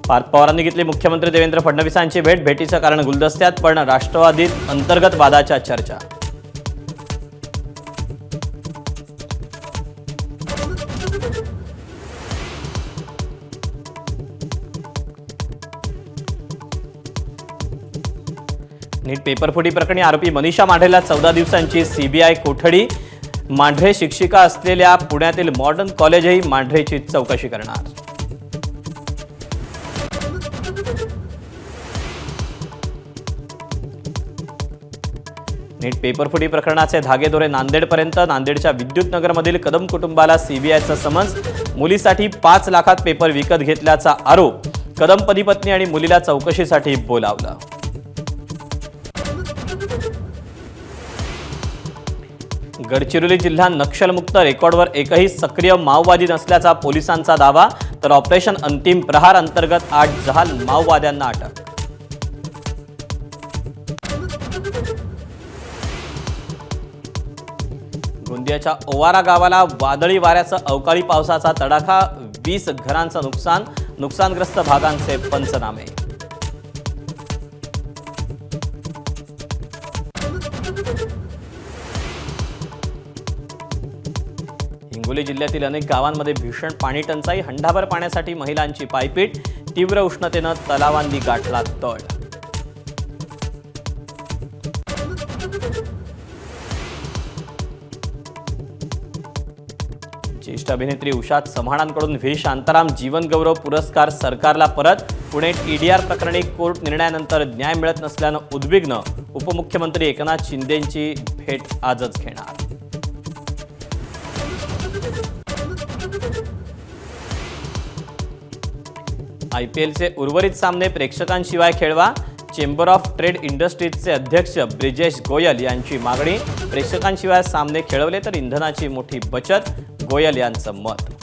पवारांनी घेतली मुख्यमंत्री देवेंद्र फडणवीसांची भेट. भेटीचं कारण गुलदस्त्यात, पण राष्ट्रवादीत अंतर्गत वादाच्या चर्चा. नीट पेपरफुटी प्रकरणी आरोपी मनीषा मांढरेला 14 दिवसांची सीबीआय कोठडी. मांढरे शिक्षिका असलेल्या पुण्यातील मॉडर्न कॉलेजही मांढरेची चौकशी करणार. नीट पेपरफुटी प्रकरणाचे धागेदोरे नांदेडपर्यंत. नांदेडच्या विद्युतनगरमधील कदम कुटुंबाला सीबीआयचं समन्स. मुलीसाठी 5 लाखात पेपर विकत घेतल्याचा आरोप. कदम पती-पत्नी आणि मुलीला चौकशीसाठी बोलावलं. गडचिरोली जिल्हा नक्षलमुक्त. रेकॉर्डवर एकही सक्रिय माओवादी नसल्याचा पोलिसांचा दावा. तर ऑपरेशन अंतिम प्रहार अंतर्गत 8 जहाल माओवाद्यांना अटक. गोंदियाच्या ओवारा गावाला वादळी वाऱ्याचा अवकाळी पावसाचा तडाखा. 20 घरांचं नुकसान. नुकसानग्रस्त भागांचे पंचनामे. हिंगोली जिल्ह्यातील अनेक गावांमध्ये भीषण पाणी टंचाई. हंडाभर पाण्यासाठी महिलांची पायपीट. तीव्र उष्णतेनं तलावांनी गाठला तळ. ज्येष्ठ अभिनेत्री उषा चव्हाणांकडून व्ही शांताराम जीवन गौरव पुरस्कार सरकारला परत. पुणे टीडीआर प्रकरणी कोर्ट निर्णयानंतर न्याय मिळत नसल्यानं उद्विग्न. उपमुख्यमंत्री एकनाथ शिंदेंची भेट आजच घेणार. आयपीएलचे उर्वरित सामने प्रेक्षकांशिवाय खेळवा. चेंबर ऑफ ट्रेड इंडस्ट्रीजचे अध्यक्ष ब्रिजेश गोयल यांची मागणी. प्रेक्षकांशिवाय सामने खेळवले तर इंधनाची मोठी बचत. गोयल यांचं मत.